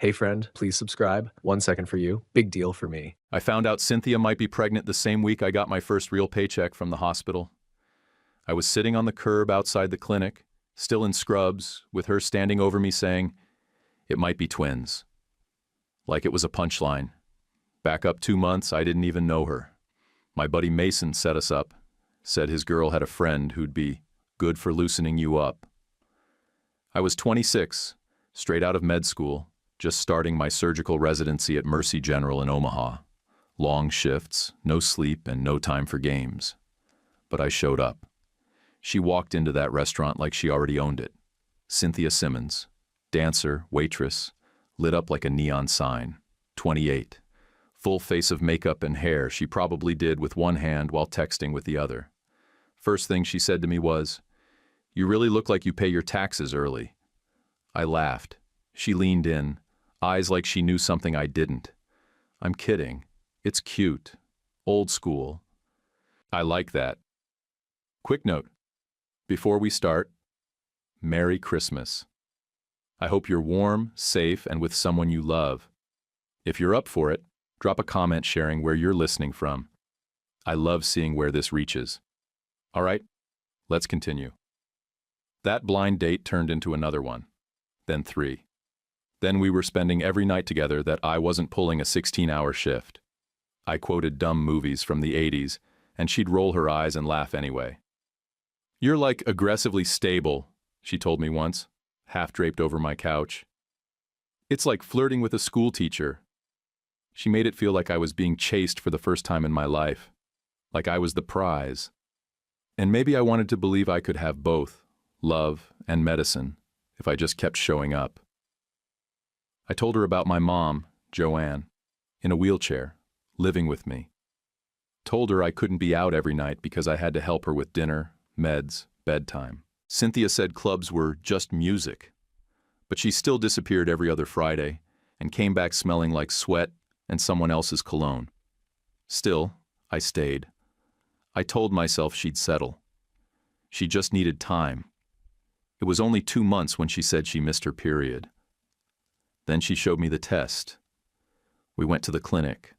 Hey friend, please subscribe. 1 second for you. Big deal for me. I found out Cynthia might be pregnant the same week I got my first real paycheck from the hospital. I was sitting on the curb outside the clinic, still in scrubs, with her standing over me saying, "It might be twins." Like it was a punchline. Back up 2 months, I didn't even know her. My buddy Mason set us up, said his girl had a friend who'd be good for loosening you up. I was 26, straight out of med school, just starting my surgical residency at Mercy General in Omaha. Long shifts, no sleep, and no time for games. But I showed up. She walked into that restaurant like she already owned it. Cynthia Simmons, dancer, waitress, lit up like a neon sign. 28. Full face of makeup and hair she probably did with one hand while texting with the other. First thing she said to me was, "You really look like you pay your taxes early." I laughed. She leaned in, eyes like she knew something I didn't. "I'm kidding. It's cute. Old school. I like that." Quick note. Before we start, Merry Christmas. I hope you're warm, safe, and with someone you love. If you're up for it, drop a comment sharing where you're listening from. I love seeing where this reaches. All right, let's continue. That blind date turned into another one, then 3. Then we were spending every night together that I wasn't pulling a 16-hour shift. I quoted dumb movies from the 80s, and she'd roll her eyes and laugh anyway. "You're like aggressively stable," she told me once, half draped over my couch. "It's like flirting with a school teacher." She made it feel like I was being chased for the first time in my life, like I was the prize. And maybe I wanted to believe I could have both, love and medicine, if I just kept showing up. I told her about my mom, Joanne, in a wheelchair, living with me. Told her I couldn't be out every night because I had to help her with dinner, meds, bedtime. Cynthia said clubs were just music, but she still disappeared every other Friday and came back smelling like sweat and someone else's cologne. Still, I stayed. I told myself she'd settle. She just needed time. It was only 2 months when she said she missed her period. Then she showed me the test. We went to the clinic.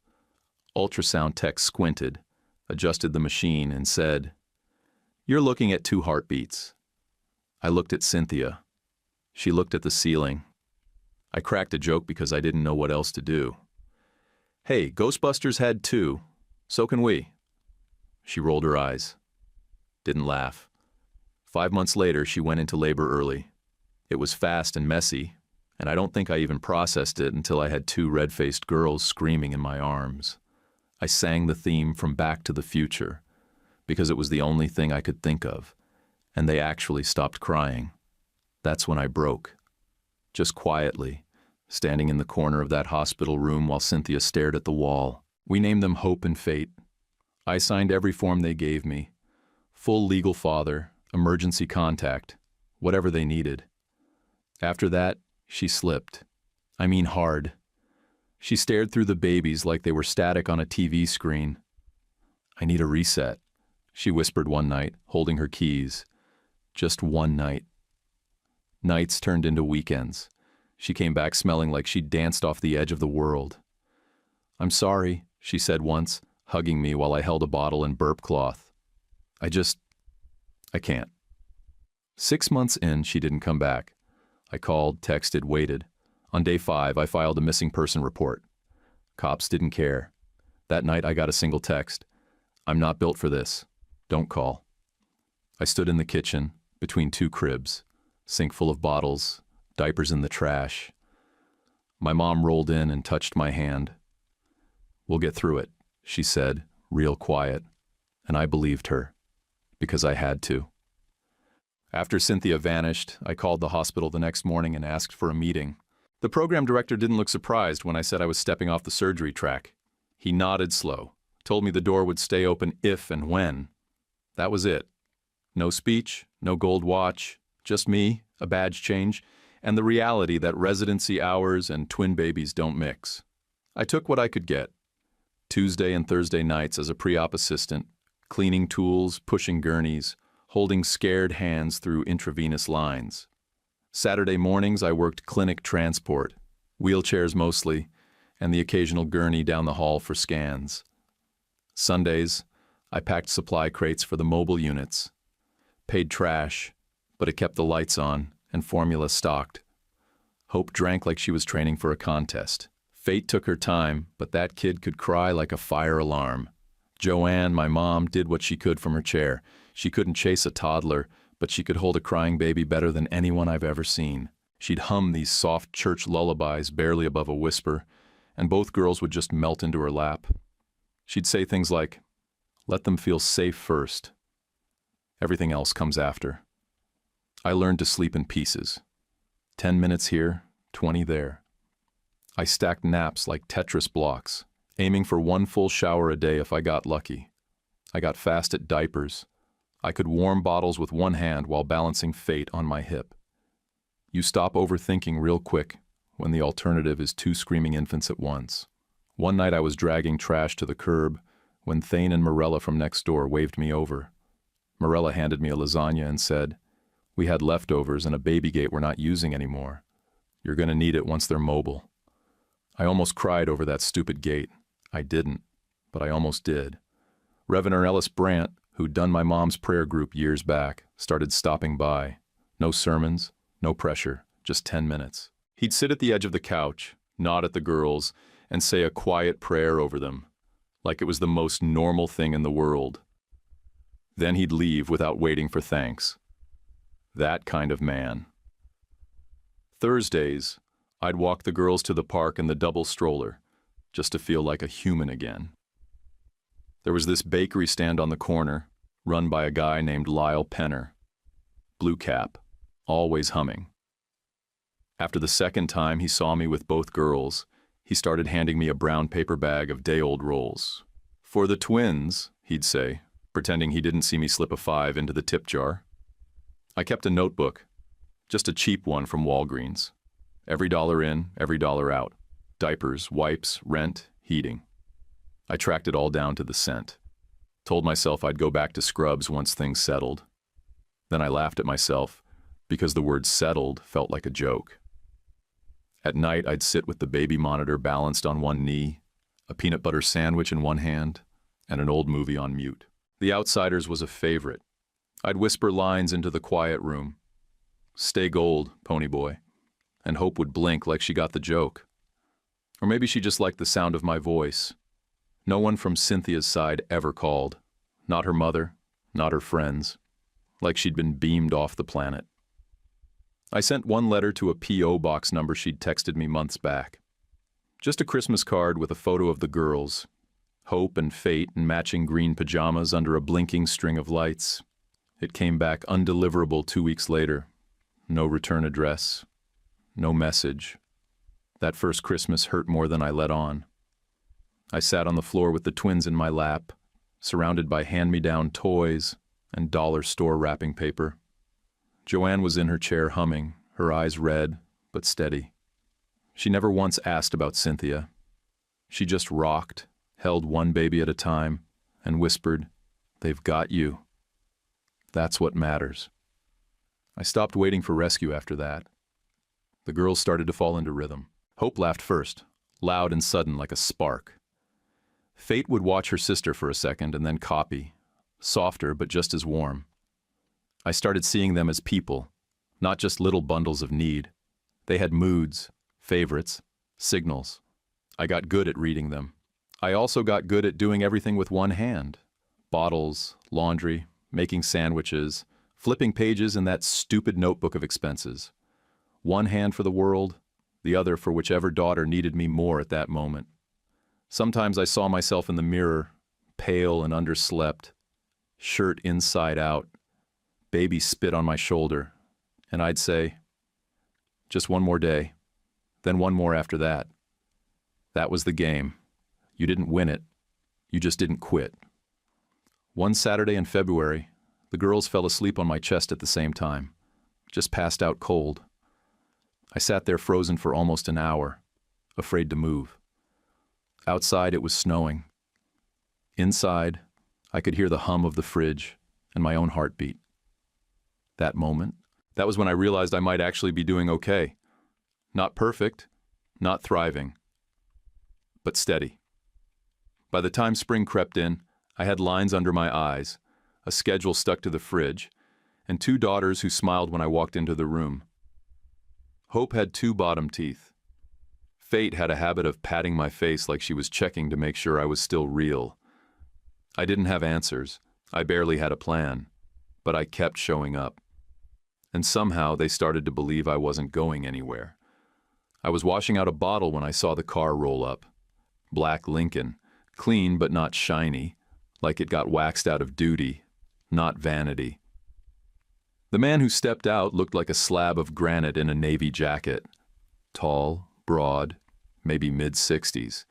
Ultrasound tech squinted, adjusted the machine, and said, "You're looking at 2 heartbeats." I looked at Cynthia. She looked at the ceiling. I cracked a joke because I didn't know what else to do. "Hey, Ghostbusters had 2. So can we." She rolled her eyes. Didn't laugh. 5 months later, she went into labor early. It was fast and messy, and I don't think I even processed it until I had 2 red-faced girls screaming in my arms. I sang the theme from Back to the Future, because it was the only thing I could think of, and they actually stopped crying. That's when I broke. Just quietly, standing in the corner of that hospital room while Cynthia stared at the wall. We named them Hope and Fate. I signed every form they gave me. Full legal father, emergency contact, whatever they needed. After that, she slipped. I mean hard. She stared through the babies like they were static on a TV screen. "I need a reset," she whispered one night, holding her keys. Just one night. Nights turned into weekends. She came back smelling like she'd danced off the edge of the world. "I'm sorry," she said once, hugging me while I held a bottle and burp cloth. I can't. 6 months in, she didn't come back. I called, texted, waited. On day 5, I filed a missing person report. Cops didn't care. That night, I got a single text. "I'm not built for this. Don't call." I stood in the kitchen, between 2 cribs, sink full of bottles, diapers in the trash. My mom rolled in and touched my hand. "We'll get through it," she said, real quiet, and I believed her, because I had to. After Cynthia vanished, I called the hospital the next morning and asked for a meeting. The program director didn't look surprised when I said I was stepping off the surgery track. He nodded slow, told me the door would stay open if and when. That was it. No speech, no gold watch, just me, a badge change, and the reality that residency hours and twin babies don't mix. I took what I could get. Tuesday and Thursday nights as a pre-op assistant, cleaning tools, pushing gurneys, holding scared hands through intravenous lines. Saturday mornings I worked clinic transport, Wheelchairs mostly, and the occasional gurney down the hall for scans. Sundays, I packed supply crates for the mobile units. Paid trash, but it kept the lights on and formula stocked. Hope drank like she was training for a contest. Fate took her time, but that kid could cry like a fire alarm. Joanne, my mom, did what she could from her chair. She couldn't chase a toddler, but she could hold a crying baby better than anyone I've ever seen. She'd hum these soft church lullabies barely above a whisper, and both girls would just melt into her lap. She'd say things like, "Let them feel safe first. Everything else comes after." I learned to sleep in pieces. 10 minutes here, 20 there. I stacked naps like Tetris blocks, aiming for one full shower a day if I got lucky. I got fast at diapers. I could warm bottles with one hand while balancing Fate on my hip. You stop overthinking real quick when the alternative is two screaming infants at once. One night I was dragging trash to the curb when Thane and Morella from next door waved me over. Morella handed me a lasagna and said, "We had leftovers and a baby gate we're not using anymore. You're going to need it once they're mobile." I almost cried over that stupid gate. I didn't, but I almost did. Reverend Ellis Brandt, who'd done my mom's prayer group years back, started stopping by. No sermons, no pressure, just 10 minutes. He'd sit at the edge of the couch, nod at the girls, and say a quiet prayer over them, like it was the most normal thing in the world. Then he'd leave without waiting for thanks. That kind of man. Thursdays, I'd walk the girls to the park in the double stroller, just to feel like a human again. There was this bakery stand on the corner, run by a guy named Lyle Penner. Blue cap, always humming. After the second time he saw me with both girls, he started handing me a brown paper bag of day-old rolls. "For the twins," he'd say, pretending he didn't see me slip a 5 into the tip jar. I kept a notebook, just a cheap one from Walgreens. Every dollar in, every dollar out. Diapers, wipes, rent, heating. I tracked it all down to the cent. Told myself I'd go back to Scrubs once things settled. Then I laughed at myself because the word settled felt like a joke. At night, I'd sit with the baby monitor balanced on one knee, a peanut butter sandwich in one hand, and an old movie on mute. The Outsiders was a favorite. I'd whisper lines into the quiet room. "Stay gold, pony boy." And Hope would blink like she got the joke. Or maybe she just liked the sound of my voice. No one from Cynthia's side ever called. Not her mother, not her friends. Like she'd been beamed off the planet. I sent one letter to a P.O. box number she'd texted me months back. Just a Christmas card with a photo of the girls. Hope and Fate in matching green pajamas under a blinking string of lights. It came back undeliverable 2 weeks later. No return address. No message. That first Christmas hurt more than I let on. I sat on the floor with the twins in my lap, surrounded by hand-me-down toys and dollar store wrapping paper. Joanne was in her chair humming, her eyes red, but steady. She never once asked about Cynthia. She just rocked, held one baby at a time, and whispered, "They've got you. That's what matters." I stopped waiting for rescue after that. The girls started to fall into rhythm. Hope laughed first, loud and sudden like a spark. Fate would watch her sister for a second and then copy, softer but just as warm. I started seeing them as people, not just little bundles of need. They had moods, favorites, signals. I got good at reading them. I also got good at doing everything with one hand. Bottles, laundry, making sandwiches, flipping pages in that stupid notebook of expenses. One hand for the world, the other for whichever daughter needed me more at that moment. Sometimes I saw myself in the mirror, pale and underslept, shirt inside out, baby spit on my shoulder, and I'd say, "Just one more day, then one more after that." That was the game. You didn't win it, you just didn't quit. One Saturday in February, the girls fell asleep on my chest at the same time, just passed out cold. I sat there frozen for almost an hour, afraid to move. Outside it was snowing. Inside, I could hear the hum of the fridge and my own heartbeat. That moment, that was when I realized I might actually be doing okay. Not perfect, Not thriving, but steady. By the time spring crept in, I had lines under my eyes, a schedule stuck to the fridge, and 2 daughters who smiled when I walked into the room. Hope had 2 bottom teeth. Fate had a habit of patting my face like she was checking to make sure I was still real. I didn't have answers. I barely had a plan. But I kept showing up. And somehow they started to believe I wasn't going anywhere. I was washing out a bottle when I saw the car roll up. Black Lincoln, clean but not shiny, like it got waxed out of duty, not vanity. The man who stepped out looked like a slab of granite in a navy jacket. Tall, broad, maybe mid-60s.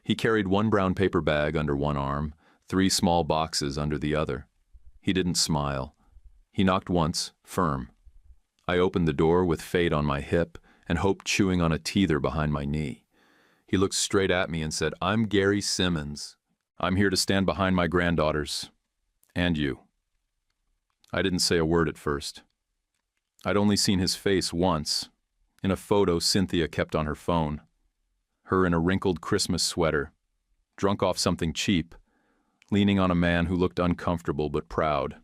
He carried 1 brown paper bag under one arm, 3 small boxes under the other. He didn't smile. He knocked once, firm. I opened the door with Fate on my hip and Hope chewing on a teether behind my knee. He looked straight at me and said, "I'm Gary Simmons. I'm here to stand behind my granddaughters. And you." I didn't say a word at first. I'd only seen his face once, in a photo Cynthia kept on her phone. Her in a wrinkled Christmas sweater, drunk off something cheap, leaning on a man who looked uncomfortable but proud.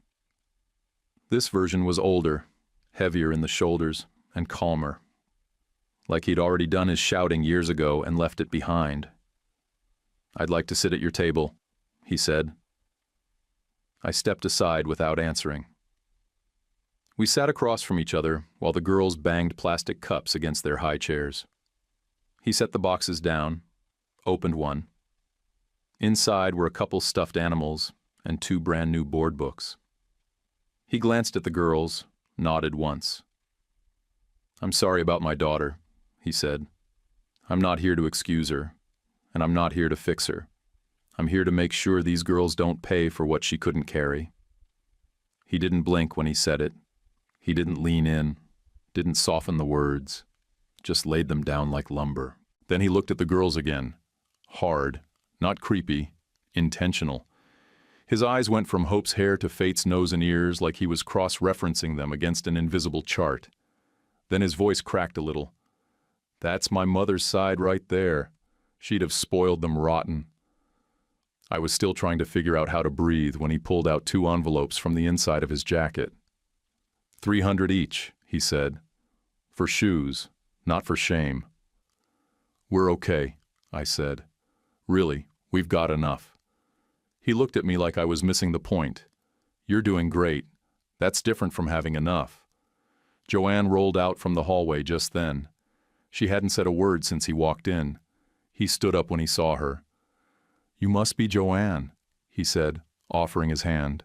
This version was older, heavier in the shoulders, and calmer. Like he'd already done his shouting years ago and left it behind. "I'd like to sit at your table," he said. I stepped aside without answering. We sat across from each other while the girls banged plastic cups against their high chairs. He set the boxes down, opened one. Inside were a couple stuffed animals and 2 brand new board books. He glanced at the girls, nodded once. "I'm sorry about my daughter," he said. "I'm not here to excuse her, and I'm not here to fix her. I'm here to make sure these girls don't pay for what she couldn't carry." He didn't blink when he said it. He didn't lean in, didn't soften the words, just laid them down like lumber. Then he looked at the girls again, hard, not creepy, intentional. His eyes went from Hope's hair to Fate's nose and ears like he was cross-referencing them against an invisible chart. Then his voice cracked a little. "That's my mother's side right there. She'd have spoiled them rotten." I was still trying to figure out how to breathe when he pulled out 2 envelopes from the inside of his jacket. "$300 each," he said. "For shoes, not for shame." "We're okay," I said. "Really, we've got enough." He looked at me like I was missing the point. "You're doing great. That's different from having enough." Joanne rolled out from the hallway just then. She hadn't said a word since he walked in. He stood up when he saw her. "You must be Joanne," he said, offering his hand.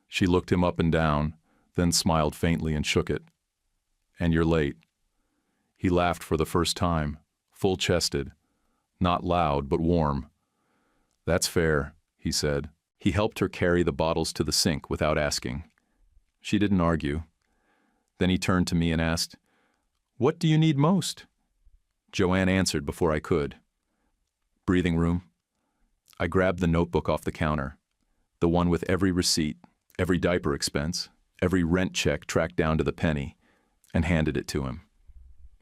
She looked him up and down, then smiled faintly and shook it. "And you're late." He laughed for the first time, full-chested, not loud but warm. "That's fair," he said. He helped her carry the bottles to the sink without asking. She didn't argue. Then he turned to me and asked, "What do you need most?" Joanne answered before I could. "Breathing room." I grabbed the notebook off the counter, the one with every receipt, every diaper expense, every rent check tracked down to the penny, and handed it to him.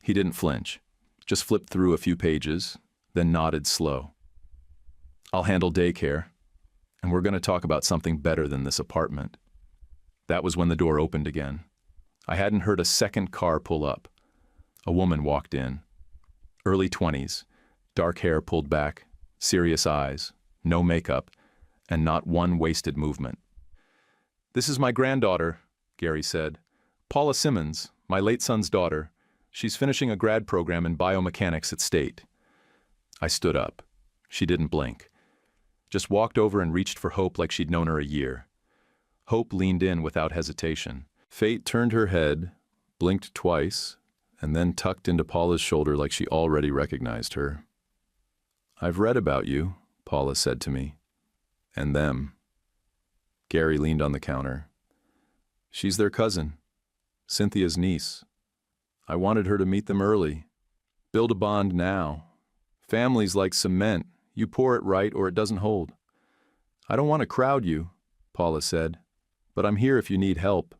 He didn't flinch, just flipped through a few pages, then nodded slow. "I'll handle daycare, and we're going to talk about something better than this apartment." That was when the door opened again. I hadn't heard a second car pull up. A woman walked in. Early 20s, dark hair pulled back, serious eyes, no makeup, and not one wasted movement. "This is my granddaughter," Gary said. "Paula Simmons, my late son's daughter. She's finishing a grad program in biomechanics at State." I stood up. She didn't blink. Just walked over and reached for Hope like she'd known her a year. Hope leaned in without hesitation. Fate turned her head, blinked twice, and then tucked into Paula's shoulder like she already recognized her. "I've read about you," Paula said to me. "And them." Gary leaned on the counter. "She's their cousin, Cynthia's niece. I wanted her to meet them early. Build a bond now. Family's like cement. You pour it right or it doesn't hold." "I don't want to crowd you," Paula said, "but I'm here if you need help."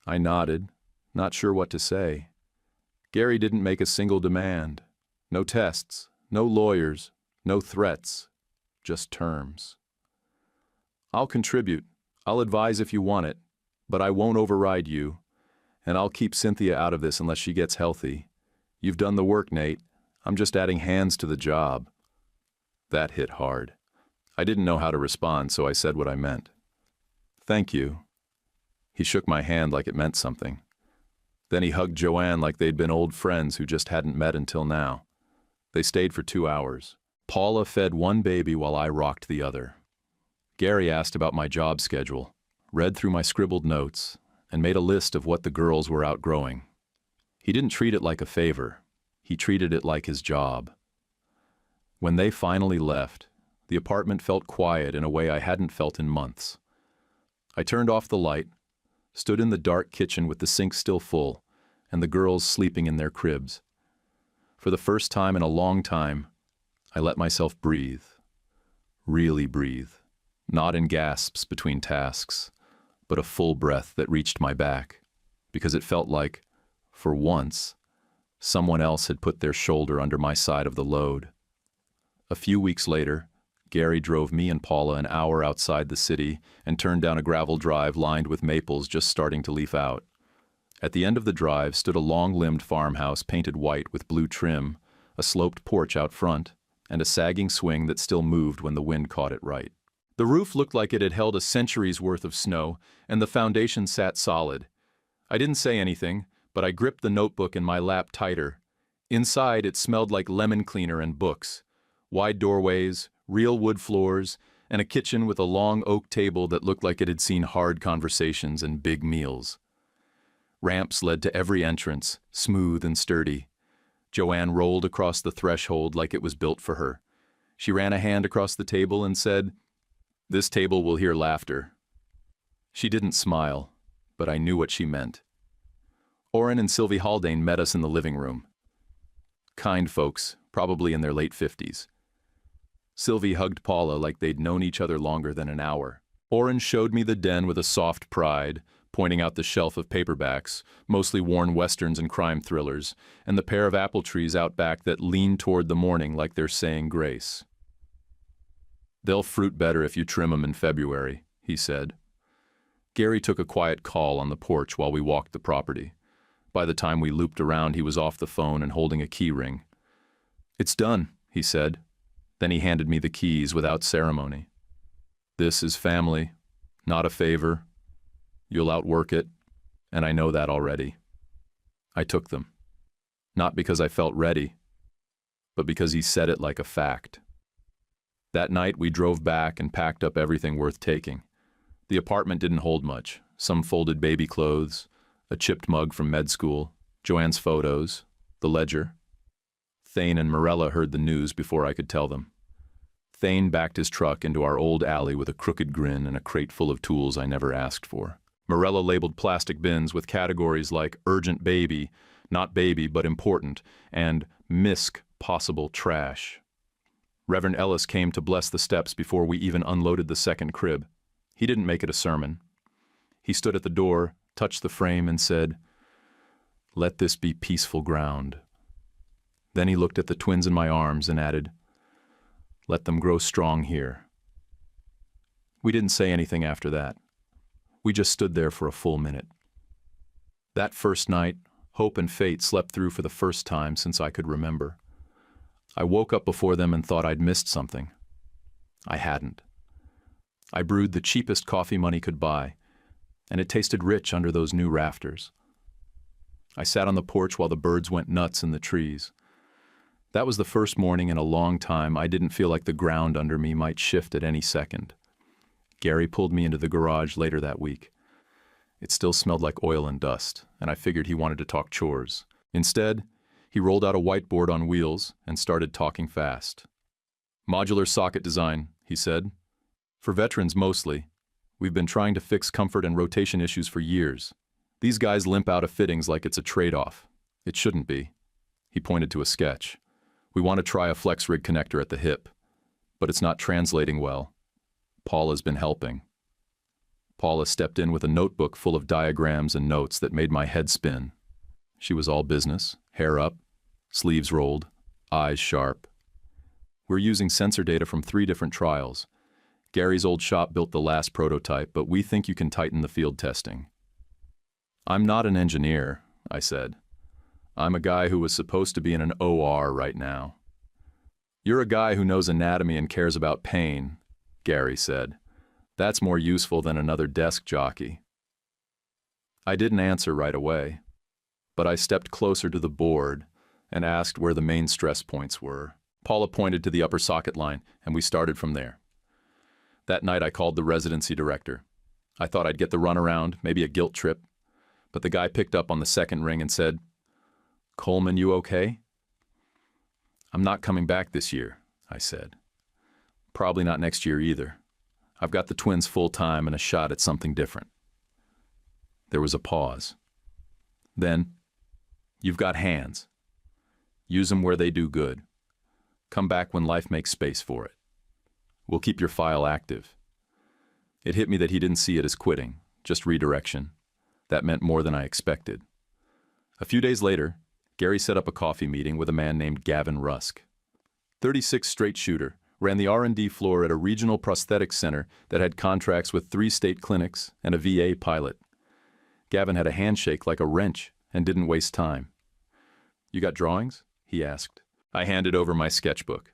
I nodded, not sure what to say. Gary didn't make a single demand, No tests, no lawyers, no threats, just terms. I'll contribute, I'll advise if you want it, but I won't override you, and I'll keep Cynthia out of this unless she gets healthy. You've done the work, Nate. I'm just adding hands to the job. That hit hard. I didn't know how to respond, so I said what I meant. Thank you. He shook my hand like it meant something. Then he hugged Joanne like they'd been old friends who just hadn't met until now. They stayed for 2 hours. Paula fed one baby while I rocked the other. Gary asked about my job schedule, read through my scribbled notes, and made a list of what the girls were outgrowing. He didn't treat it like a favor. He treated it like his job. When they finally left, the apartment felt quiet in a way I hadn't felt in months. I turned off the light, stood in the dark kitchen with the sink still full, and the girls sleeping in their cribs. For the first time in a long time, I let myself breathe. Really breathe. Not in gasps between tasks, but a full breath that reached my back, because it felt like, for once, someone else had put their shoulder under my side of the load. A few weeks later, Gary drove me and Paula an hour outside the city and turned down a gravel drive lined with maples just starting to leaf out. At the end of the drive stood a long-limbed farmhouse painted white with blue trim, a sloped porch out front, and a sagging swing that still moved when the wind caught it right. The roof looked like it had held a century's worth of snow, and the foundation sat solid. I didn't say anything, but I gripped the notebook in my lap tighter. Inside, it smelled like lemon cleaner and books. Wide doorways, real wood floors, and a kitchen with a long oak table that looked like it had seen hard conversations and big meals. Ramps led to every entrance, smooth and sturdy. Joanne rolled across the threshold like it was built for her. She ran a hand across the table and said, "This table will hear laughter." She didn't smile, but I knew what she meant. Orrin and Sylvie Haldane met us in the living room. Kind folks, probably in their late 50s. Sylvie hugged Paula like they'd known each other longer than an hour. Orrin showed me the den with a soft pride, pointing out the shelf of paperbacks, mostly worn westerns and crime thrillers, and the pair of apple trees out back that leaned toward the morning like they're saying grace. "They'll fruit better if you trim 'em in February," he said. Gary took a quiet call on the porch while we walked the property. By the time we looped around, he was off the phone and holding a key ring. "It's done," he said. Then he handed me the keys without ceremony. "This is family, not a favor. You'll outwork it, and I know that already." I took them. Not because I felt ready, but because he said it like a fact. That night we drove back and packed up everything worth taking. The apartment didn't hold much. Some folded baby clothes, a chipped mug from med school, Joanne's photos, the ledger. Thane and Morella heard the news before I could tell them. Thane backed his truck into our old alley with a crooked grin and a crate full of tools I never asked for. Morella labeled plastic bins with categories like urgent baby, not baby but important, and misc possible trash. Reverend Ellis came to bless the steps before we even unloaded the second crib. He didn't make it a sermon. He stood at the door, touched the frame, and said, "Let this be peaceful ground." Then he looked at the twins in my arms and added, "Let them grow strong here." We didn't say anything after that. We just stood there for a full minute. That first night, hope and fate slept through for the first time since I could remember. I woke up before them and thought I'd missed something. I hadn't. I brewed the cheapest coffee money could buy, and it tasted rich under those new rafters. I sat on the porch while the birds went nuts in the trees. That was the first morning in a long time I didn't feel like the ground under me might shift at any second. Gary pulled me into the garage later that week. It still smelled like oil and dust, and I figured he wanted to talk chores. Instead, he rolled out a whiteboard on wheels and started talking fast. "Modular socket design," he said. "For veterans mostly. We've been trying to fix comfort and rotation issues for years. These guys limp out of fittings like it's a trade-off. It shouldn't be." He pointed to a sketch. "We want to try a flex rig connector at the hip, but it's not translating well. Paula's been helping." Paula stepped in with a notebook full of diagrams and notes that made my head spin. She was all business, hair up, sleeves rolled, eyes sharp. "We're using sensor data from 3 different trials. Gary's old shop built the last prototype, but we think you can tighten the field testing." "I'm not an engineer," I said. "I'm a guy who was supposed to be in an OR right now." "You're a guy who knows anatomy and cares about pain," Gary said. "That's more useful than another desk jockey." I didn't answer right away, but I stepped closer to the board and asked where the main stress points were. Paula pointed to the upper socket line, and we started from there. That night I called the residency director. I thought I'd get the runaround, maybe a guilt trip, but the guy picked up on the second ring and said, "Coleman, you okay?" "I'm not coming back this year," I said. "Probably not next year either. I've got the twins full-time and a shot at something different." There was a pause. Then, "You've got hands. Use them where they do good. Come back when life makes space for it. We'll keep your file active." It hit me that he didn't see it as quitting, just redirection. That meant more than I expected. A few days later, Gary set up a coffee meeting with a man named Gavin Rusk. 36 straight shooter, ran the R&D floor at a regional prosthetics center that had contracts with 3 state clinics and a VA pilot. Gavin had a handshake like a wrench and didn't waste time. "You got drawings?" he asked. I handed over my sketchbook.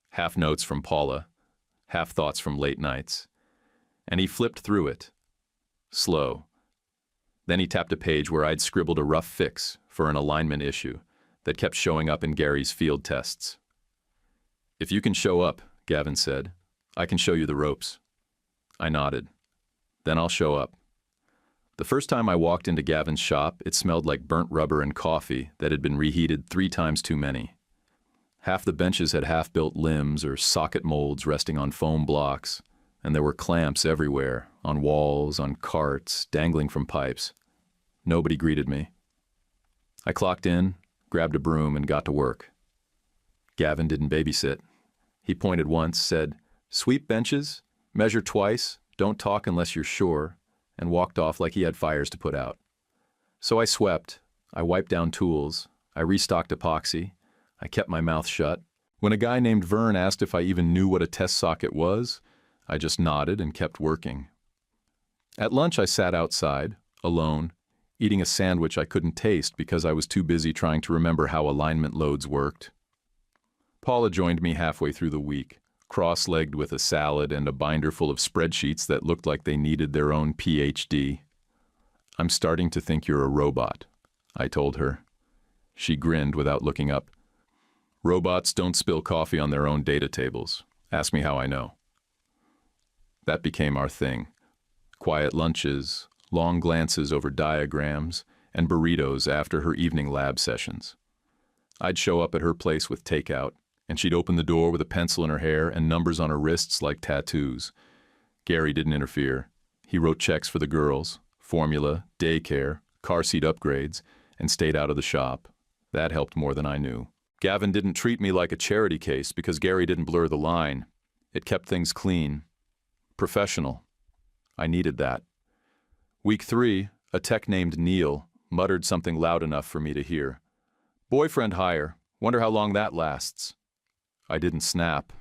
Half notes from Paula, half thoughts from late nights. And he flipped through it. Slow. Then he tapped a page where I'd scribbled a rough fix for an alignment issue that kept showing up in Gary's field tests. "If you can show up," Gavin said, "I can show you the ropes." I nodded. "Then I'll show up." The first time I walked into Gavin's shop, it smelled like burnt rubber and coffee that had been reheated 3 times too many. Half the benches had half-built limbs or socket molds resting on foam blocks, and there were clamps everywhere, on walls, on carts, dangling from pipes. Nobody greeted me. I clocked in, grabbed a broom, and got to work. Gavin didn't babysit. He pointed once, said, "Sweep benches, measure twice, don't talk unless you're sure," and walked off like he had fires to put out. So I swept, I wiped down tools, I restocked epoxy, I kept my mouth shut. When a guy named Vern asked if I even knew what a test socket was, I just nodded and kept working. At lunch I sat outside, alone, eating a sandwich I couldn't taste because I was too busy trying to remember how alignment loads worked. Paula joined me halfway through the week, cross-legged with a salad and a binder full of spreadsheets that looked like they needed their own PhD. "I'm starting to think you're a robot," I told her. She grinned without looking up. "Robots don't spill coffee on their own data tables. Ask me how I know." That became our thing. Quiet lunches, long glances over diagrams, and burritos after her evening lab sessions. I'd show up at her place with takeout, and she'd open the door with a pencil in her hair and numbers on her wrists like tattoos. Gary didn't interfere. He wrote checks for the girls, formula, daycare, car seat upgrades, and stayed out of the shop. That helped more than I knew. Gavin didn't treat me like a charity case because Gary didn't blur the line. It kept things clean. Professional. I needed that. Week 3, a tech named Neil muttered something loud enough for me to hear. "Boyfriend hire. Wonder how long that lasts." I didn't snap.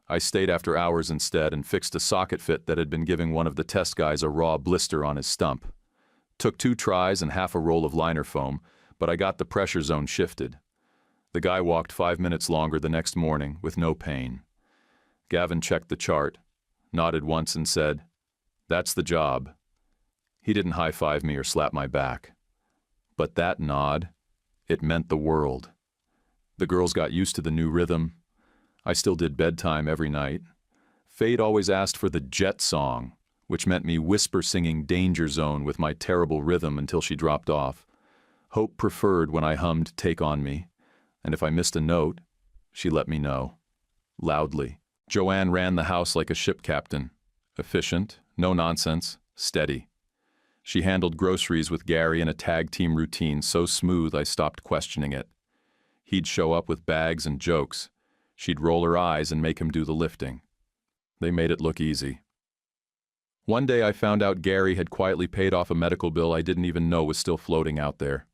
I stayed after hours instead and fixed a socket fit that had been giving one of the test guys a raw blister on his stump. Took 2 tries and half a roll of liner foam, but I got the pressure zone shifted. The guy walked 5 minutes longer the next morning with no pain. Gavin checked the chart, nodded once and said, "That's the job." He didn't high-five me or slap my back. But that nod, it meant the world. The girls got used to the new rhythm. I still did bedtime every night. Fade always asked for the jet song, which meant me whisper singing Danger Zone with my terrible rhythm until she dropped off. Hope preferred when I hummed Take On Me, and if I missed a note, she let me know. Loudly. Joanne ran the house like a ship captain. Efficient, no nonsense, steady. She handled groceries with Gary in a tag team routine so smooth I stopped questioning it. He'd show up with bags and jokes. She'd roll her eyes and make him do the lifting. They made it look easy. One day I found out Gary had quietly paid off a medical bill I didn't even know was still floating out there.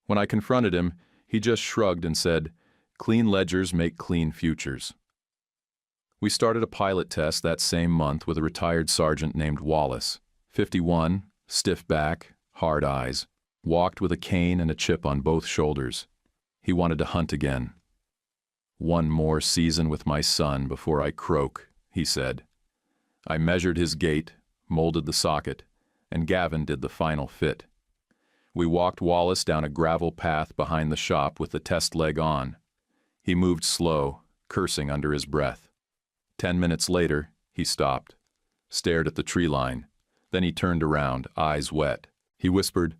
When I confronted him, he just shrugged and said, Clean ledgers make clean futures. We started a pilot test that same month with a retired sergeant named Wallace, 51, stiff back, hard eyes, walked with a cane and a chip on both shoulders. He wanted to hunt again. "One more season with my son before I croak," he said. I measured his gait, molded the socket, and Gavin did the final fit. We walked Wallace down a gravel path behind the shop with the test leg on. He moved slow, cursing under his breath. 10 minutes later, he stopped, stared at the tree line. Then he turned around, eyes wet. He whispered,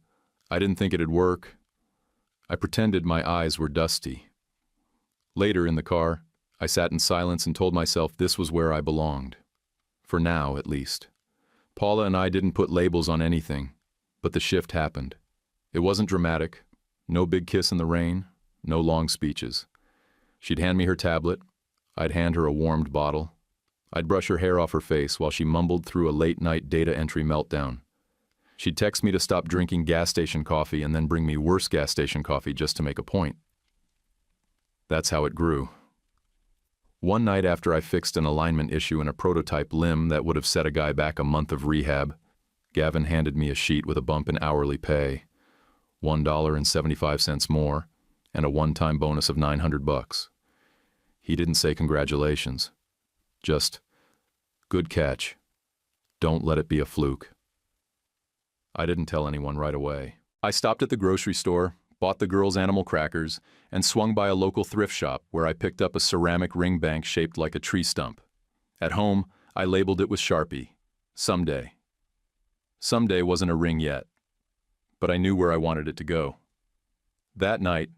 "I didn't think it'd work." I pretended my eyes were dusty. Later in the car, I sat in silence and told myself this was where I belonged. For now, at least. Paula and I didn't put labels on anything, but the shift happened. It wasn't dramatic, no big kiss in the rain, no long speeches. She'd hand me her tablet, I'd hand her a warmed bottle. I'd brush her hair off her face while she mumbled through a late-night data entry meltdown. She'd text me to stop drinking gas station coffee and then bring me worse gas station coffee just to make a point. That's how it grew. One night after I fixed an alignment issue in a prototype limb that would have set a guy back a month of rehab, Gavin handed me a sheet with a bump in hourly pay, $1.75 more, and a one-time bonus of $900. He didn't say congratulations. Just, "Good catch. Don't let it be a fluke." I didn't tell anyone right away. I stopped at the grocery store, bought the girls animal crackers, and swung by a local thrift shop where I picked up a ceramic ring bank shaped like a tree stump. At home, I labeled it with Sharpie, "Someday." Someday wasn't a ring yet, but I knew where I wanted it to go. That night,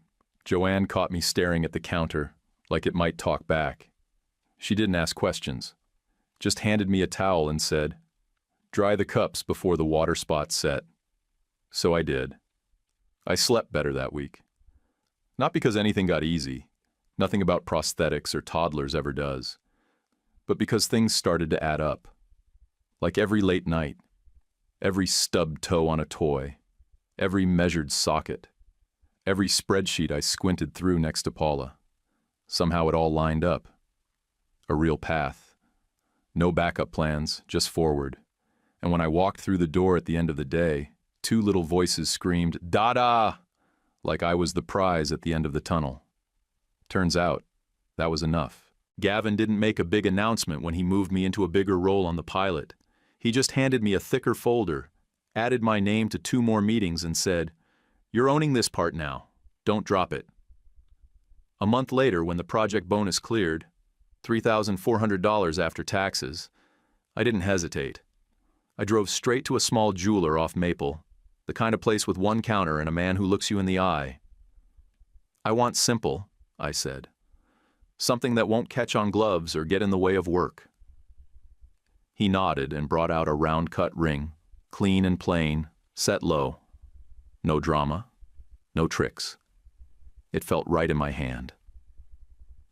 Joanne caught me staring at the counter, like it might talk back. She didn't ask questions, just handed me a towel and said, "Dry the cups before the water spots set." So I did. I slept better that week. Not because anything got easy, nothing about prosthetics or toddlers ever does, but because things started to add up. Like every late night, every stubbed toe on a toy, every measured socket, every spreadsheet I squinted through next to Paula. Somehow it all lined up. A real path. No backup plans, just forward. And when I walked through the door at the end of the day, two little voices screamed, "Dada!" like I was the prize at the end of the tunnel. Turns out, that was enough. Gavin didn't make a big announcement when he moved me into a bigger role on the pilot. He just handed me a thicker folder, added my name to 2 more meetings and said, "You're owning this part now. Don't drop it." A month later, when the project bonus cleared, $3,400 after taxes, I didn't hesitate. I drove straight to a small jeweler off Maple, the kind of place with one counter and a man who looks you in the eye. "I want simple," I said. "Something that won't catch on gloves or get in the way of work." He nodded and brought out a round-cut ring, clean and plain, set low. No drama, no tricks. It felt right in my hand.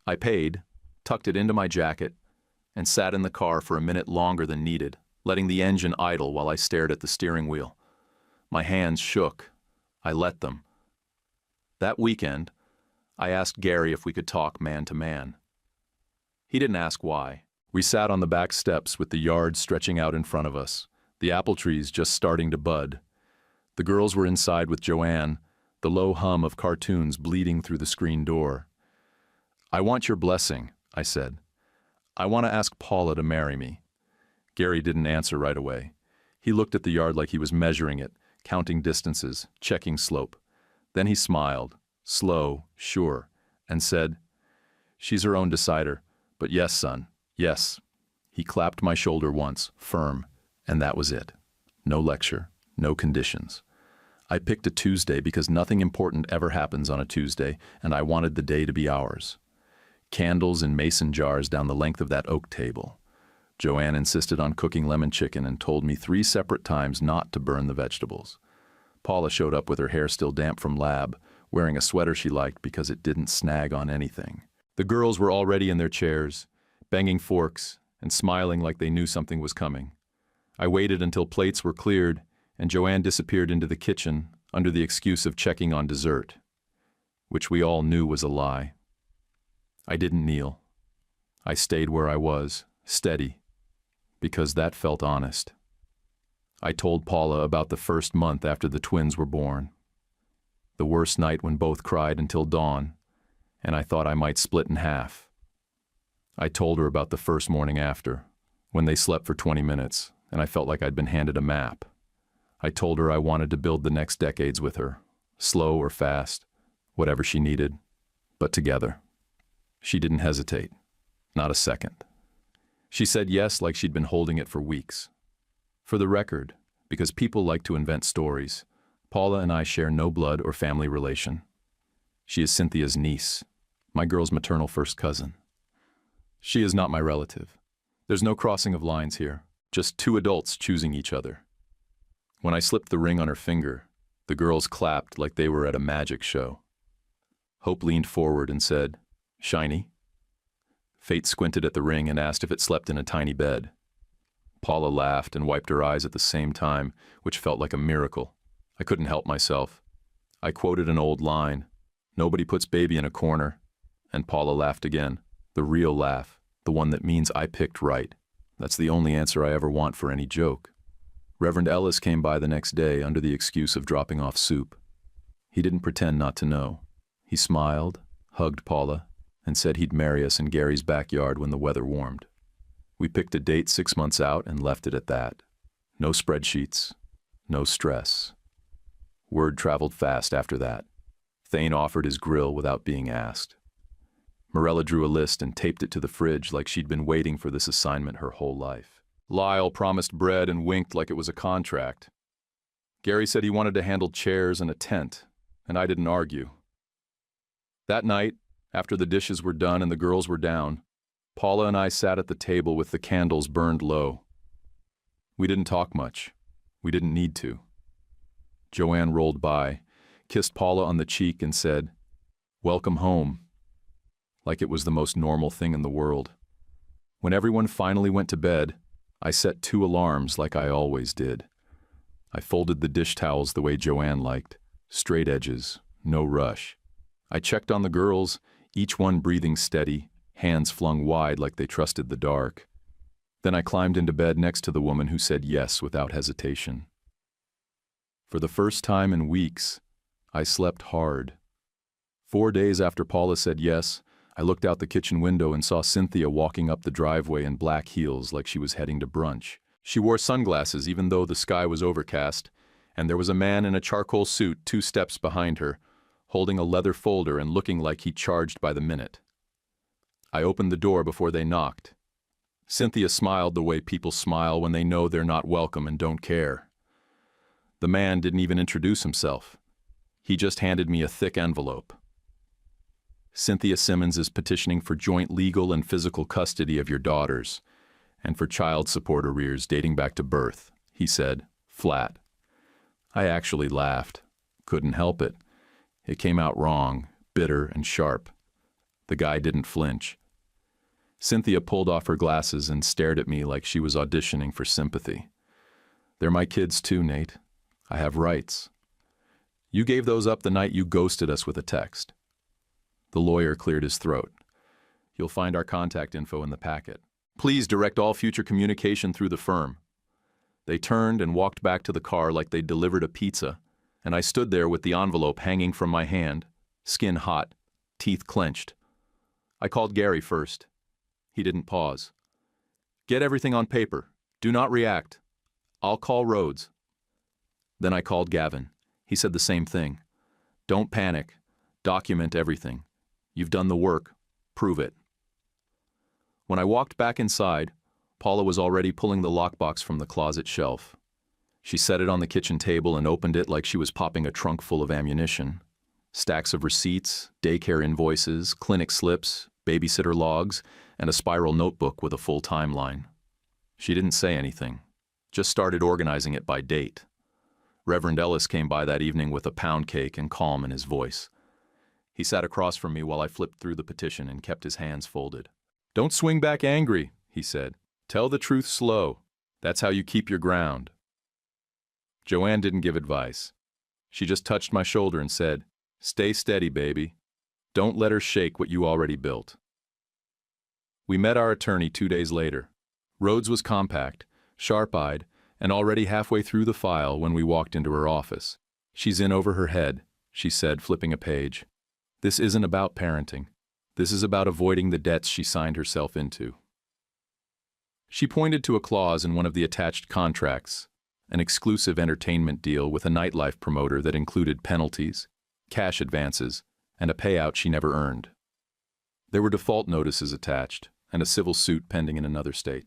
I paid, tucked it into my jacket, and sat in the car for a minute longer than needed, letting the engine idle while I stared at the steering wheel. My hands shook. I let them. That weekend, I asked Gary if we could talk man to man. He didn't ask why. We sat on the back steps with the yard stretching out in front of us, the apple trees just starting to bud. The girls were inside with Joanne, the low hum of cartoons bleeding through the screen door. "I want your blessing," I said. "I want to ask Paula to marry me." Gary didn't answer right away. He looked at the yard like he was measuring it, counting distances, checking slope. Then he smiled, slow, sure, and said, "She's her own decider, but yes, son, yes." He clapped my shoulder once, firm, and that was it. No lecture, no conditions. I picked a Tuesday because nothing important ever happens on a Tuesday, and I wanted the day to be ours. Candles in mason jars down the length of that oak table. Joanne insisted on cooking lemon chicken and told me 3 separate times not to burn the vegetables. Paula showed up with her hair still damp from lab, wearing a sweater she liked because it didn't snag on anything. The girls were already in their chairs, banging forks and smiling like they knew something was coming. I waited until plates were cleared, and Joanne disappeared into the kitchen under the excuse of checking on dessert, which we all knew was a lie. I didn't kneel. I stayed where I was, steady, because that felt honest. I told Paula about the first month after the twins were born. The worst night when both cried until dawn, and I thought I might split in half. I told her about the first morning after, when they slept for 20 minutes, and I felt like I'd been handed a map. I told her I wanted to build the next decades with her, slow or fast, whatever she needed, but together. She didn't hesitate, not a second. She said yes like she'd been holding it for weeks. For the record, because people like to invent stories, Paula and I share no blood or family relation. She is Cynthia's niece, my girl's maternal first cousin. She is not my relative. There's no crossing of lines here, just two adults choosing each other. When I slipped the ring on her finger, the girls clapped like they were at a magic show. Hope leaned forward and said, "Shiny?" Fate squinted at the ring and asked if it slept in a tiny bed. Paula laughed and wiped her eyes at the same time, which felt like a miracle. I couldn't help myself. I quoted an old line, "Nobody puts baby in a corner," and Paula laughed again, the real laugh, the one that means I picked right. That's the only answer I ever want for any joke. Reverend Ellis came by the next day under the excuse of dropping off soup. He didn't pretend not to know. He smiled, hugged Paula, and said he'd marry us in Gary's backyard when the weather warmed. We picked a date 6 months out and left it at that. No spreadsheets, no stress. Word traveled fast after that. Thane offered his grill without being asked. Morella drew a list and taped it to the fridge like she'd been waiting for this assignment her whole life. Lyle promised bread and winked like it was a contract. Gary said he wanted to handle chairs and a tent, and I didn't argue. That night, after the dishes were done and the girls were down, Paula and I sat at the table with the candles burned low. We didn't talk much. We didn't need to. Joanne rolled by, kissed Paula on the cheek and said, "Welcome home," like it was the most normal thing in the world. When everyone finally went to bed, I set 2 alarms like I always did. I folded the dish towels the way Joanne liked, straight edges, no rush. I checked on the girls, each one breathing steady, hands flung wide like they trusted the dark. Then I climbed into bed next to the woman who said yes without hesitation. For the first time in weeks, I slept hard. 4 days after Paula said yes, I looked out the kitchen window and saw Cynthia walking up the driveway in black heels like she was heading to brunch. She wore sunglasses even though the sky was overcast, and there was a man in a charcoal suit 2 steps behind her, holding a leather folder and looking like he charged by the minute. I opened the door before they knocked. Cynthia smiled the way people smile when they know they're not welcome and don't care. The man didn't even introduce himself. He just handed me a thick envelope. "Cynthia Simmons is petitioning for joint legal and physical custody of your daughters, and for child support arrears dating back to birth," he said, flat. I actually laughed. Couldn't help it. It came out wrong, bitter and sharp. The guy didn't flinch. Cynthia pulled off her glasses and stared at me like she was auditioning for sympathy. "They're my kids too, Nate. I have rights. You gave those up the night you ghosted us with a text." The lawyer cleared his throat. "You'll find our contact info in the packet. Please direct all future communication through the firm." They turned and walked back to the car like they'd delivered a pizza, and I stood there with the envelope hanging from my hand, skin hot, teeth clenched. I called Gary first. He didn't pause. "Get everything on paper. Do not react. I'll call Rhodes." Then I called Gavin. He said the same thing. "Don't panic. Document everything. You've done the work. Prove it." When I walked back inside, Paula was already pulling the lockbox from the closet shelf. She set it on the kitchen table and opened it like she was popping a trunk full of ammunition. Stacks of receipts, daycare invoices, clinic slips, babysitter logs, and a spiral notebook with a full timeline. She didn't say anything, just started organizing it by date. Reverend Ellis came by that evening with a pound cake and calm in his voice. He sat across from me while I flipped through the petition and kept his hands folded. "Don't swing back angry," he said. "Tell the truth slow. That's how you keep your ground." Joanne didn't give advice. She just touched my shoulder and said, "Stay steady, baby. Don't let her shake what you already built." We met our attorney 2 days later. Rhodes was compact, sharp-eyed, and already halfway through the file when we walked into her office. "She's in over her head," she said, flipping a page. "This isn't about parenting. This is about avoiding the debts she signed herself into." She pointed to a clause in one of the attached contracts, an exclusive entertainment deal with a nightlife promoter that included penalties, cash advances, and a payout she never earned. There were default notices attached, and a civil suit pending in another state.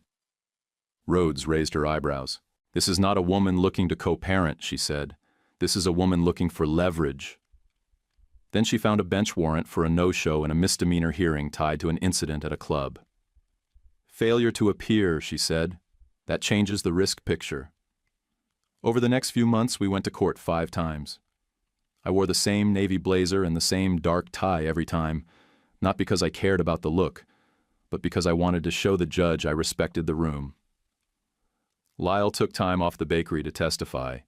Rhodes raised her eyebrows. "This is not a woman looking to co-parent," she said. "This is a woman looking for leverage." Then she found a bench warrant for a no-show in a misdemeanor hearing tied to an incident at a club. "Failure to appear," she said. "That changes the risk picture." Over the next few months, we went to court 5 times. I wore the same navy blazer and the same dark tie every time, not because I cared about the look, but because I wanted to show the judge I respected the room. Lyle took time off the bakery to testify.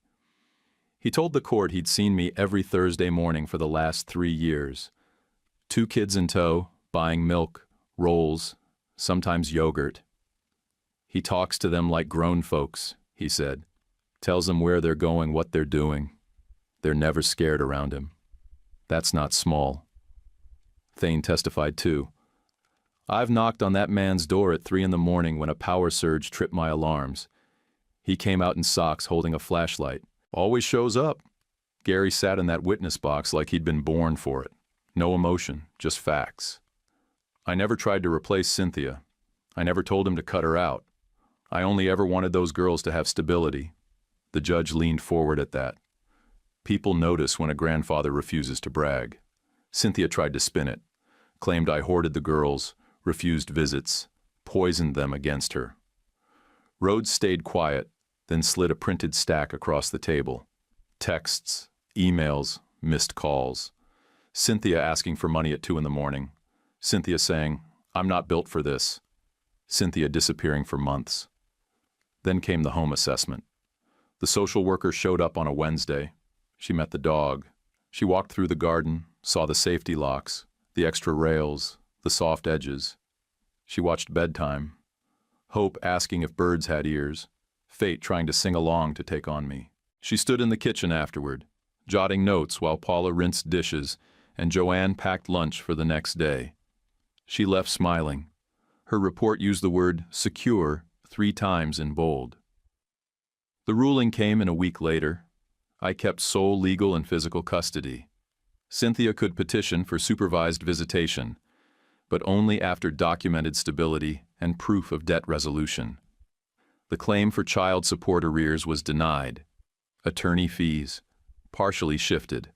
He told the court he'd seen me every Thursday morning for the last 3 years. 2 kids in tow, buying milk, rolls, sometimes yogurt. "He talks to them like grown folks," he said. "Tells them where they're going, what they're doing. They're never scared around him. That's not small." Thane testified too. "I've knocked on that man's door at 3 a.m. when a power surge tripped my alarms. He came out in socks holding a flashlight. Always shows up." Gary sat in that witness box like he'd been born for it. No emotion, just facts. "I never tried to replace Cynthia. I never told him to cut her out. I only ever wanted those girls to have stability." The judge leaned forward at that. "People notice when a grandfather refuses to brag." Cynthia tried to spin it, claimed I hoarded the girls, refused visits, poisoned them against her. Rhodes stayed quiet, then slid a printed stack across the table. Texts, emails, missed calls. Cynthia asking for money at 2 a.m. Cynthia saying, "I'm not built for this." Cynthia disappearing for months. Then came the home assessment. The social worker showed up on a Wednesday. She met the dog. She walked through the garden, saw the safety locks, the extra rails, the soft edges. She watched bedtime. Hope asking if birds had ears. Fate trying to sing along to take on me. She stood in the kitchen afterward, jotting notes while Paula rinsed dishes and Joanne packed lunch for the next day. She left smiling. Her report used the word secure 3 times in bold. The ruling came in a week later. I kept sole legal and physical custody. Cynthia could petition for supervised visitation, but only after documented stability and proof of debt resolution. The claim for child support arrears was denied. Attorney fees, partially shifted.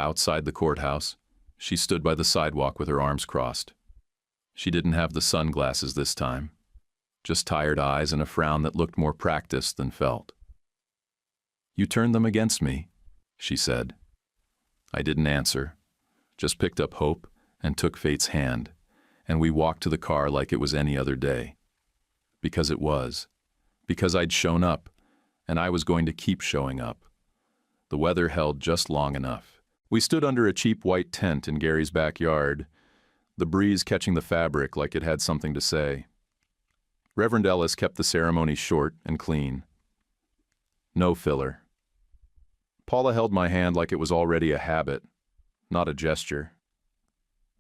Outside the courthouse, she stood by the sidewalk with her arms crossed. She didn't have the sunglasses this time, just tired eyes and a frown that looked more practiced than felt. "You turned them against me," she said. I didn't answer, just picked up Hope and took Fate's hand, and we walked to the car like it was any other day. Because it was. Because I'd shown up, and I was going to keep showing up. The weather held just long enough. We stood under a cheap white tent in Gary's backyard, the breeze catching the fabric like it had something to say. Reverend Ellis kept the ceremony short and clean. No filler. Paula held my hand like it was already a habit, not a gesture.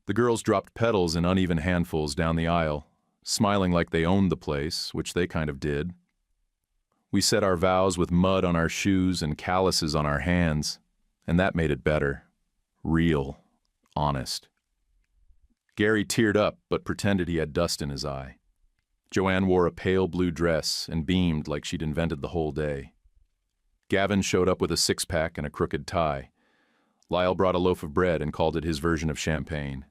The girls dropped petals in uneven handfuls down the aisle, smiling like they owned the place, which they kind of did. We said our vows with mud on our shoes and calluses on our hands, and that made it better. Real. Honest. Gary teared up but pretended he had dust in his eye. Joanne wore a pale blue dress and beamed like she'd invented the whole day. Gavin showed up with a 6-pack and a crooked tie. Lyle brought a loaf of bread and called it his version of champagne.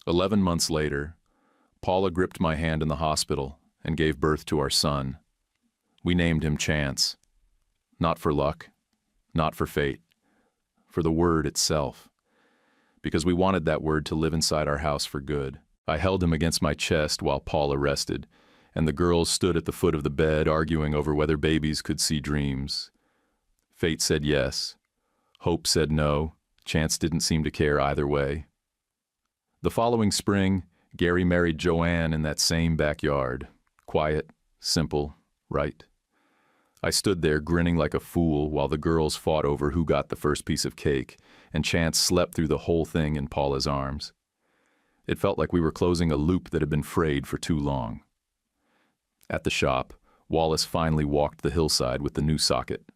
11 months later, Paula gripped my hand in the hospital and gave birth to our son. We named him Chance. Not for luck, not for fate, for the word itself. Because we wanted that word to live inside our house for good. I held him against my chest while Paula rested, and the girls stood at the foot of the bed arguing over whether babies could see dreams. Fate said yes. Hope said no. Chance didn't seem to care either way. The following spring, Gary married Joanne in that same backyard. Quiet, simple, right. I stood there grinning like a fool while the girls fought over who got the first piece of cake, and Chance slept through the whole thing in Paula's arms. It felt like we were closing a loop that had been frayed for too long. At the shop, Wallace finally walked the hillside with the new socket.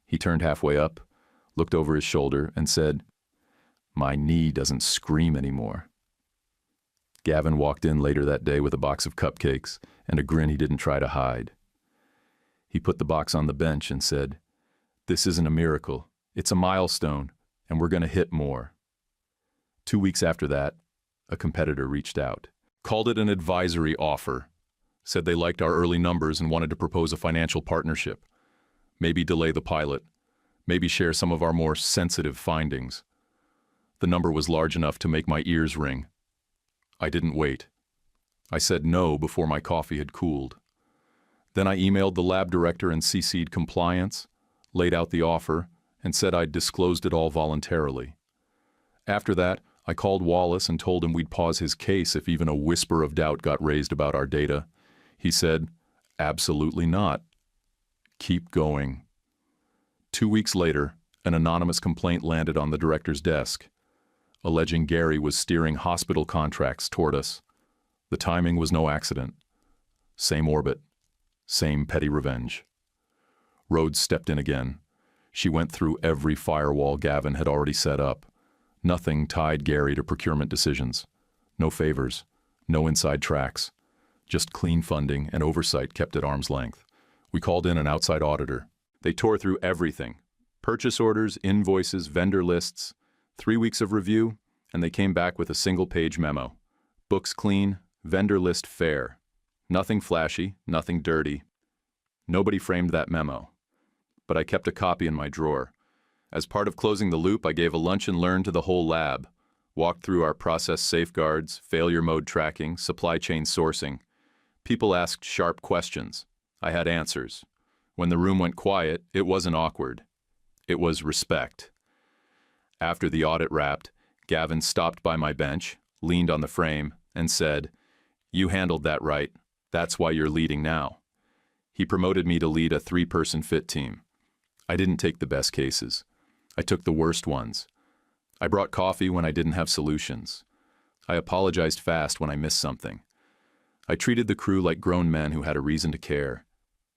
He turned halfway up, looked over his shoulder, and said, "My knee doesn't scream anymore." Gavin walked in later that day with a box of cupcakes and a grin he didn't try to hide. He put the box on the bench and said, "This isn't a miracle. It's a milestone, and we're going to hit more." 2 weeks after that, a competitor reached out, called it an advisory offer, said they liked our early numbers and wanted to propose a financial partnership, maybe delay the pilot, maybe share some of our more sensitive findings. The number was large enough to make my ears ring. I didn't wait. I said no before my coffee had cooled. Then I emailed the lab director and CC'd compliance, laid out the offer, and said I'd disclosed it all voluntarily. After that, I called Wallace and told him we'd pause his case if even a whisper of doubt got raised about our data. He said, "Absolutely not. Keep going." 2 weeks later, an anonymous complaint landed on the director's desk, alleging Gary was steering hospital contracts toward us. The timing was no accident. Same orbit, same petty revenge. Rhodes stepped in again. She went through every firewall Gavin had already set up. Nothing tied Gary to procurement decisions. No favors, no inside tracks. Just clean funding and oversight kept at arm's length. We called in an outside auditor. They tore through everything. Purchase orders, invoices, vendor lists. 3 weeks of review, and they came back with a single-page memo. Books clean, vendor list fair. Nothing flashy, nothing dirty. Nobody framed that memo. But I kept a copy in my drawer. As part of closing the loop, I gave a lunch and learn to the whole lab, walked through our process safeguards, failure mode tracking, supply chain sourcing. People asked sharp questions. I had answers. When the room went quiet, it wasn't awkward. It was respect. After the audit wrapped, Gavin stopped by my bench, leaned on the frame, and said, "You handled that right. That's why you're leading now." He promoted me to lead a 3-person fit team. I didn't take the best cases. I took the worst ones. I brought coffee when I didn't have solutions. I apologized fast when I missed something. I treated the crew like grown men who had a reason to care.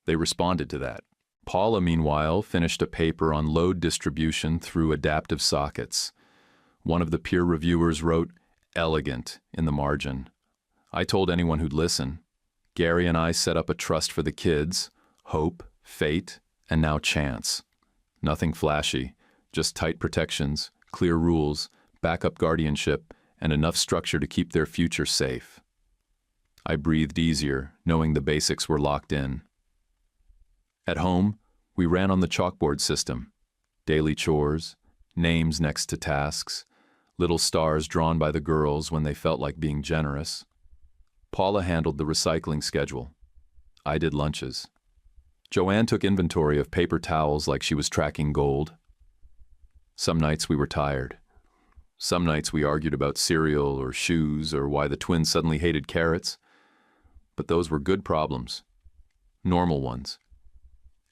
They responded to that. Paula, meanwhile, finished a paper on load distribution through adaptive sockets. One of the peer reviewers wrote, "elegant," in the margin. I told anyone who'd listen. Gary and I set up a trust for the kids, hope, fate, and now chance. Nothing flashy, just tight protections, clear rules, backup guardianship, and enough structure to keep their future safe. I breathed easier, knowing the basics were locked in. At home, we ran on the chalkboard system. Daily chores, names next to tasks, little stars drawn by the girls when they felt like being generous. Paula handled the recycling schedule. I did lunches. Joanne took inventory of paper towels like she was tracking gold. Some nights we were tired. Some nights we argued about cereal or shoes or why the twins suddenly hated carrots. But those were good problems. Normal ones.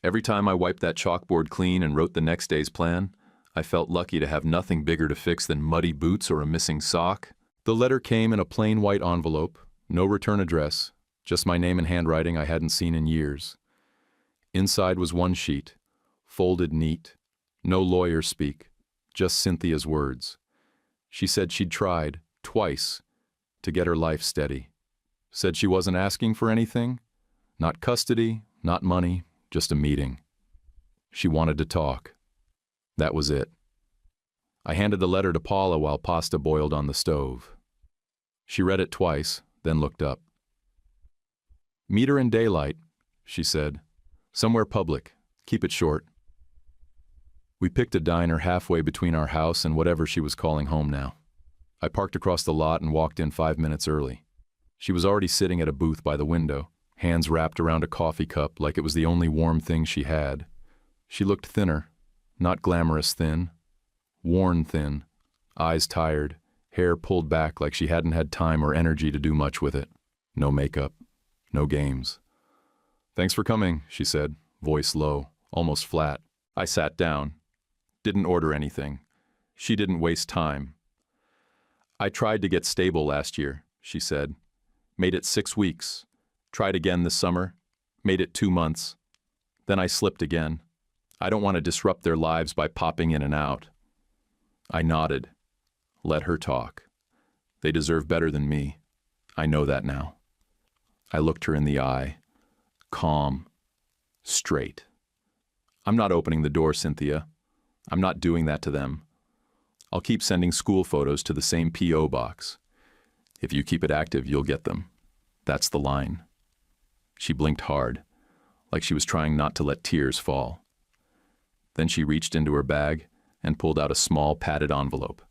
Every time I wiped that chalkboard clean and wrote the next day's plan, I felt lucky to have nothing bigger to fix than muddy boots or a missing sock. The letter came in a plain white envelope, no return address, just my name and handwriting I hadn't seen in years. Inside was one sheet, folded neat, no lawyer speak, just Cynthia's words. She said she'd tried, twice, to get her life steady. Said she wasn't asking for anything, not custody, not money, just a meeting. She wanted to talk. That was it. I handed the letter to Paula while pasta boiled on the stove. She read it twice, then looked up. "Meet her in daylight," she said. "Somewhere public. Keep it short." We picked a diner halfway between our house and whatever she was calling home now. I parked across the lot and walked in 5 minutes early. She was already sitting at a booth by the window, hands wrapped around a coffee cup like it was the only warm thing she had. She looked thinner, not glamorous thin, worn thin, eyes tired, hair pulled back like she hadn't had time or energy to do much with it. No makeup, no games. "Thanks for coming," she said, voice low, almost flat. I sat down. Didn't order anything. She didn't waste time. "I tried to get stable last year," she said. "Made it 6 weeks. Tried again this summer. Made it 2 months. Then I slipped again. I don't want to disrupt their lives by popping in and out." I nodded. Let her talk. They deserve better than me. I know that now. I looked her in the eye. Calm. Straight. "I'm not opening the door, Cynthia. I'm not doing that to them. I'll keep sending school photos to the same P.O. box. If you keep it active, you'll get them. That's the line." She blinked hard, like she was trying not to let tears fall. Then she reached into her bag and pulled out a small padded envelope.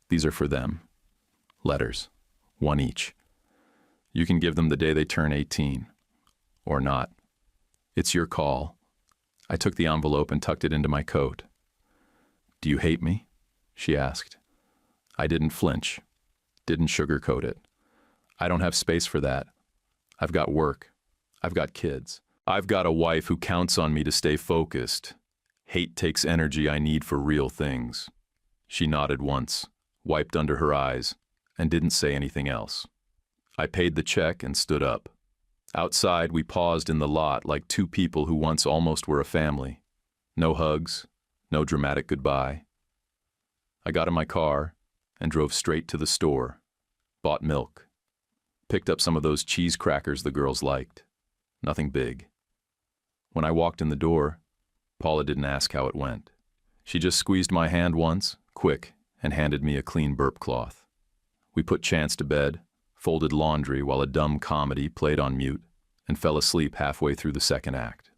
"These are for them. Letters. 1 each. You can give them the day they turn 18. Or not. It's your call." I took the envelope and tucked it into my coat. "Do you hate me?" she asked. I didn't flinch. Didn't sugarcoat it. I don't have space for that. I've got work. I've got kids. I've got a wife who counts on me to stay focused. Hate takes energy I need for real things. She nodded once, wiped under her eyes, and didn't say anything else. I paid the check and stood up. Outside, we paused in the lot like two people who once almost were a family. No hugs, no dramatic goodbye. I got in my car and drove straight to the store, bought milk, picked up some of those cheese crackers the girls liked. Nothing big. When I walked in the door, Paula didn't ask how it went. She just squeezed my hand once, quick, and handed me a clean burp cloth. We put Chance to bed, folded laundry while a dumb comedy played on mute, and fell asleep halfway through the second act.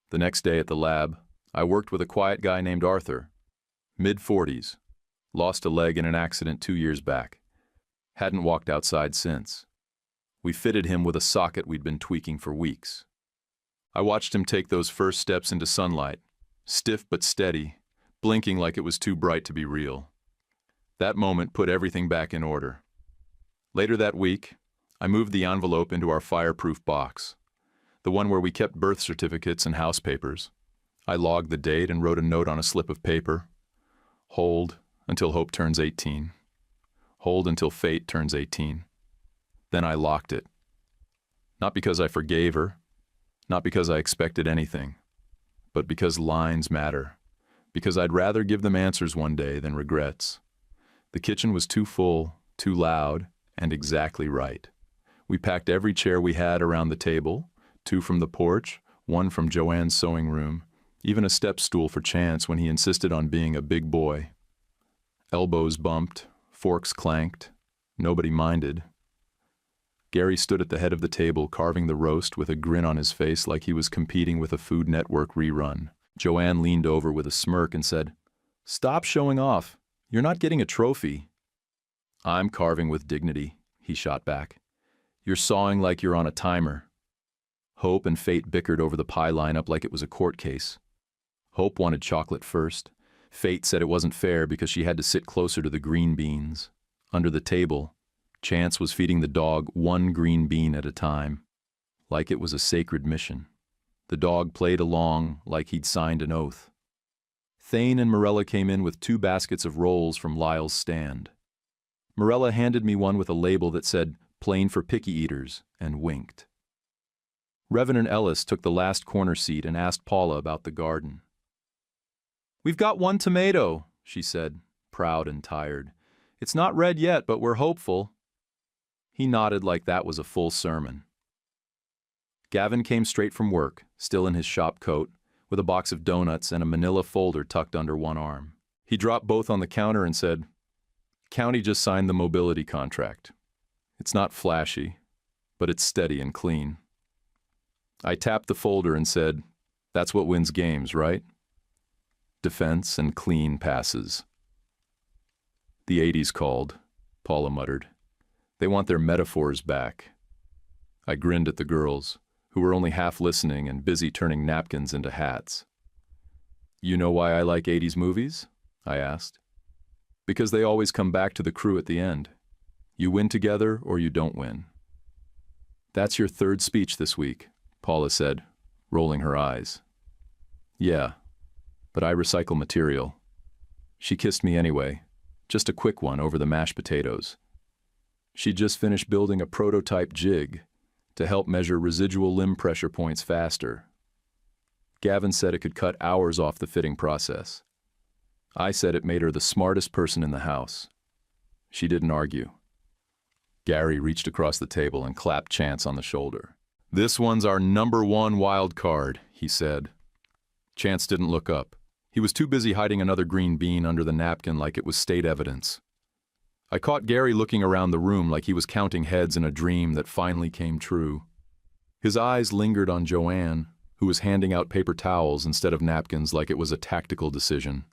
The next day at the lab, I worked with a quiet guy named Arthur. Mid-40s. Lost a leg in an accident 2 years back. Hadn't walked outside since. We fitted him with a socket we'd been tweaking for weeks. I watched him take those first steps into sunlight, stiff but steady, blinking like it was too bright to be real. That moment put everything back in order. Later that week, I moved the envelope into our fireproof box, the one where we kept birth certificates and house papers. I logged the date and wrote a note on a slip of paper. Hold until Hope turns 18. Hold until Fate turns 18. Then I locked it. Not because I forgave her, not because I expected anything, but because lines matter, because I'd rather give them answers one day than regrets. The kitchen was too full, too loud, and exactly right. We packed every chair we had around the table, 2 from the porch, 1 from Joanne's sewing room, even a step stool for Chance when he insisted on being a big boy. Elbows bumped, forks clanked, nobody minded. Gary stood at the head of the table carving the roast with a grin on his face like he was competing with a Food Network rerun. Joanne leaned over with a smirk and said, "Stop showing off. You're not getting a trophy." "I'm carving with dignity," he shot back. "You're sawing like you're on a timer." Hope and Fate bickered over the pie lineup like it was a court case. Hope wanted chocolate first. Fate said it wasn't fair because she had to sit closer to the green beans. Under the table, Chance was feeding the dog 1 green bean at a time, like it was a sacred mission. The dog played along like he'd signed an oath. Thane and Morella came in with 2 baskets of rolls from Lyle's stand. Morella handed me one with a label that said, "Plain for picky eaters," and winked. Reverend Ellis took the last corner seat and asked Paula about the garden. "We've got 1 tomato," she said, proud and tired. "It's not red yet, but we're hopeful." He nodded like that was a full sermon. Gavin came straight from work, still in his shop coat, with a box of donuts and a manila folder tucked under one arm. He dropped both on the counter and said, "County just signed the mobility contract. It's not flashy, but it's steady and clean." I tapped the folder and said, "That's what wins games, right? Defense and clean passes." "The 80s called," Paula muttered. "They want their metaphors back." I grinned at the girls, who were only half listening and busy turning napkins into hats. "You know why I like 80s movies?" I asked. Because they always come back to the crew at the end. You win together or you don't win. That's your third speech this week, Paula said, rolling her eyes. Yeah, but I recycle material. She kissed me anyway, just a quick one over the mashed potatoes. She'd just finished building a prototype jig to help measure residual limb pressure points faster. Gavin said it could cut hours off the fitting process. I said it made her the smartest person in the house. She didn't argue. Gary reached across the table and clapped Chance on the shoulder. "This one's our #1 wild card," he said. Chance didn't look up. He was too busy hiding another green bean under the napkin like it was state evidence. I caught Gary looking around the room like he was counting heads in a dream that finally came true. His eyes lingered on Joanne, who was handing out paper towels instead of napkins like it was a tactical decision.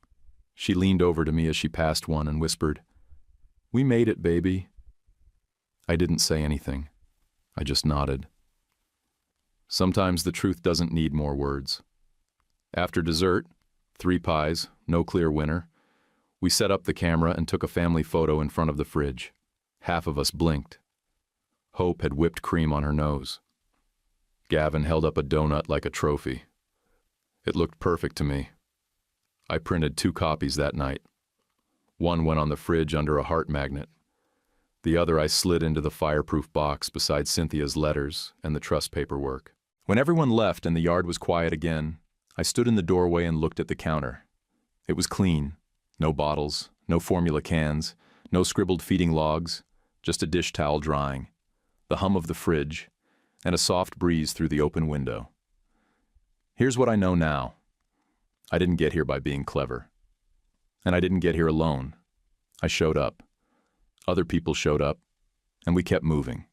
She leaned over to me as she passed one and whispered, "We made it, baby." I didn't say anything. I just nodded. Sometimes the truth doesn't need more words. After dessert, 3 pies, no clear winner, we set up the camera and took a family photo in front of the fridge. Half of us blinked. Hope had whipped cream on her nose. Gavin held up a donut like a trophy. It looked perfect to me. I printed 2 copies that night. One went on the fridge under a heart magnet. The other I slid into the fireproof box beside Cynthia's letters and the trust paperwork. When everyone left and the yard was quiet again, I stood in the doorway and looked at the counter. It was clean. No bottles, no formula cans, no scribbled feeding logs, just a dish towel drying, the hum of the fridge, and a soft breeze through the open window. Here's what I know now. I didn't get here by being clever. And I didn't get here alone. I showed up. Other people showed up, and we kept moving.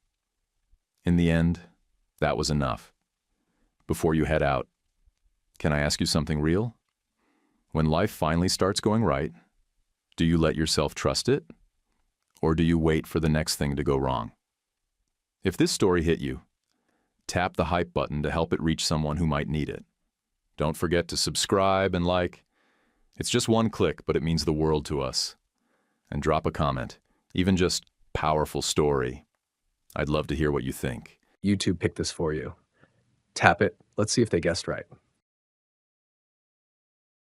In the end, that was enough. Before you head out, can I ask you something real? When life finally starts going right, do you let yourself trust it? Or do you wait for the next thing to go wrong? If this story hit you, tap the hype button to help it reach someone who might need it. Don't forget to subscribe and like. It's just one click, but it means the world to us. And drop a comment, even just "powerful story." I'd love to hear what you think. YouTube picked this for you. Tap it. Let's see if they guessed right.